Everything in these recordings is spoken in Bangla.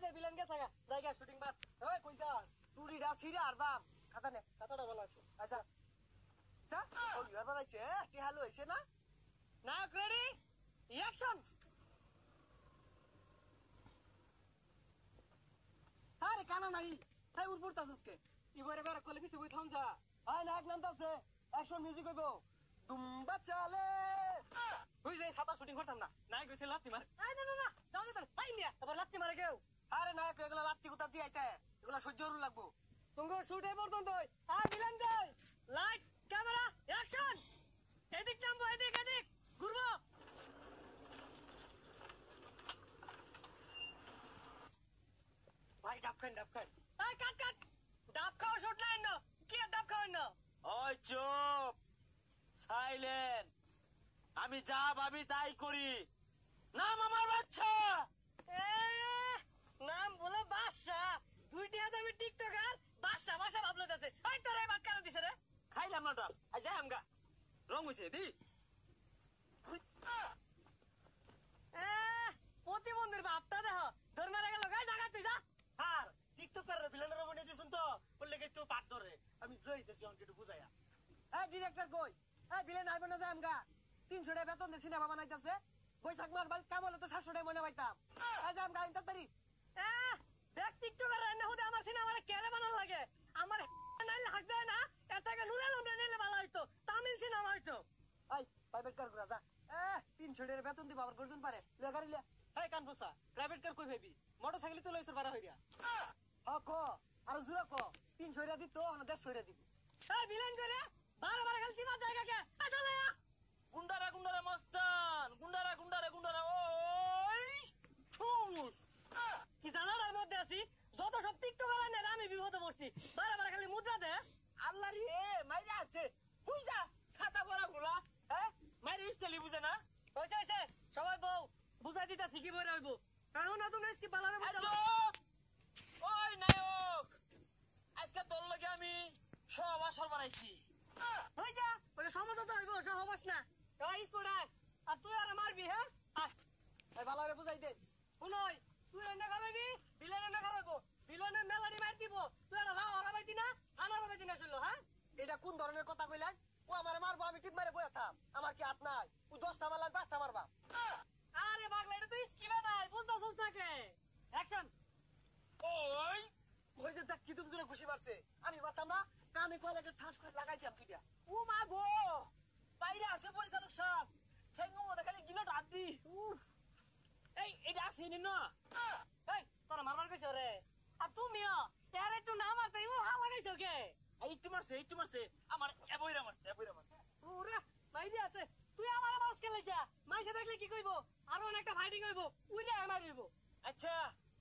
যে বিলান গেছে জায়গা শুটিং বাস ওই কইতা টুরিডা সিরা আর বাপ খাতা নে খাতাটা বলা আছে আচ্ছা যা ও ইয়ার বানাইছে কি হাল হইছে না না রেডি অ্যাকশন আরে কানা নাই তাই উড় পড়তাছকে এবারে বের কলে কিছু বই থাম যা আয় নাক নামতাছে অ্যাকশন মিউজিক হইবো দুম্বা চালে তুই যে সাতা শুটিং করতাম না নায়ক হইছে লাত্তি মার আয় না না না যাও না তাই নিয়া তারপর লাত্তি মারে কেউ আরে নায়ক এগুলা লাত্তি কুতা দিয়ে আইতে এগুলা সহ্য করুন লাগবো তুমি শুট এ পর্যন্ত আর মিলান যাই লাইট ক্যামেরা অ্যাকশন এদিক নামবো এদিক এদিক ঘুরবো ভাই ডাব খান এই কাট কাট ডাব খাওয়া শুট লাইন না কি ডাব খাওয়াই না ওই চুপ সাইলেন্ট আমি যা ভাবি তাই করি নাম আমার বাচ্চা নাম বলে বাদশা দুইটি হাতে আমি টিকটকার বাদশা বাদশা ভাবলো যাচ্ছে এই তোর এই ভাত কারা দিছে রে খাইলাম না ডাব আই যাই আমগা রং হইছে দি প্রতিবন্ধীর বাপটা দেখো ধর মারা গেল গাই জায়গা তুই যা স্যার টিকটকার ভিলেনের বনে দিছুন তো বললে কি একটু পাট ধরে আমি রইতেছি অনেক একটু বুঝাইয়া এই ডিরেক্টর কই এই ভিলেন আইব না যায় আমগা 300 টাকা বেতন দিয়ে সিনেমা বানাইতাছে বৈশাখ মাস বাল কাম হলে তো 700 টাকা মনে পাইতাম এই যে আমগা ইন্টারতারি দেখ টিকটকার রান্না হতে আমার সিনেমা কেরে বানান লাগে আমার নাইলে হাক যায় না এটাকে নুরাল নাইলে ভালো হইতো তামিল সিনেমা হইতো এই প্রাইভেট কার করা যা 300 টাকা বেতন দিব আবার গর্জন পারে লে গাড়ি লে এই কানপুসা প্রাইভেট কার কই ভাবি মোটরসাইকেল তো লইছর বাড়া হইরা ক আর জুরা ক 300 টাকা দিত না 150 টাকা দিব এই ভিলেন করে বারে বারে খালি চিমা জায়গা কে চলে না গুন্ডারা গুন্ডারা মস্তান গুন্ডারা গুন্ডারা গুন্ডারা ওই ঠুস কি জানার মধ্যে আছি যত সব টিকটকার আনে আমি বিপদে পড়ছি বারে বারে খালি মুদ্রা দে আল্লাহ রে মাইরা আছে বুঝা ছাতা পরা গুলা হ্যাঁ মাইরা স্টাইলি বুঝে না হইছে সবাই বউ বুঝাই দিতাছি কি বই রইব কারণ না তুমি কি বালারে বুঝাও ওই নায়ক আজকে তোর লগে আমি সব আসর বানাইছি হই যা বলে সমঝোতা হইব সব হবাস না এই স্টুডেন্ট আর তুই আর মারবি হ্যাঁ এই বালারে বুঝাই দে শুনই তুই এনে খাবি বিলেন এনে খাবো বিলেনের মেলানি মার দিব তুই আর রাও হরাবাইতি না আমার হরাবাইতি না শুনলো হ্যাঁ এটা কোন ধরনের কথা কইলেন ও আমারে মারবো আমি টিপ মারে বইয়া থাম আমার কি হাত নাই ও 10টা মারলাম 5টা মারবা আরে পাগলা এটা তুই স্কিমে নাই বুঝতাছস না কে অ্যাকশন ওই ওই যে দেখ কি তুমি জোরে খুশি মারছে আমি মারতাম না কানে কলেজের ঠাস করে লাগাইছিলাম কি দিয়া ও মা গো বাইরে আছে পরিচালক সাহেব ঠেঙ্গো মধ্যে খালি গিলো ডাড্ডি এই এটা আসেনি না এই তোরা মারবার কইছ রে আর তুমিও এর একটু না মারতে ও হা লাগাইছো কে একটু মারছে আমার এবইরা মারছে ওরে বাইরে আছে তুই আমার মারস কে লাগিয়া মাইসে দেখলে কি কইবো আর অনেকটা ফাইটিং হইবো উইরে আমার হইবো আচ্ছা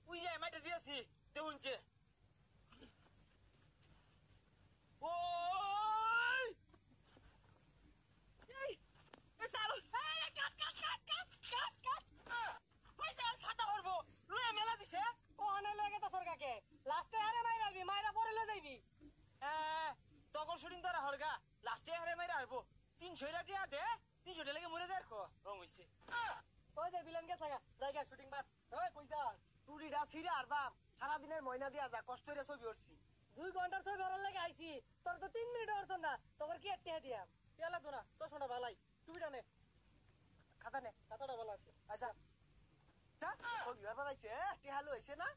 ওই যে মাইটা দিয়েছি দেউনছে ওই এই সারো এই কাট পয়সা ছাতা করবো লয়ে মেলা দিছে ও অনে লাগে তো সরকাকে লাস্টে হারে মাইরাবি মাইরা পরে লই যাইবি তখন শুটিং তারা হরগা লাস্টে হারে মাইরা আসবো 300 টাকা দে 300 টাকা লেগে মরে যায় রং হইছে ওই যে বিলেন গেছে জায়গা শুটিং বাস ওই কইতা টুরিডা সিরা আর বাপ সারা দিনের ময়না দিয়া যা কষ্ট করে ছবি উঠছি 2 ঘন্টার ছবি ওরার লাগে আইছি তোর তো 3 মিনিট হতো না তোর কি একটা দিয়া পেলা তো না তো শোনা ভালাই টুবিটা নে খাতা নে খাতাটা ভালো আছে আচ্ছা যা ও ইয়ার বানাইছে কি হাল হইছে না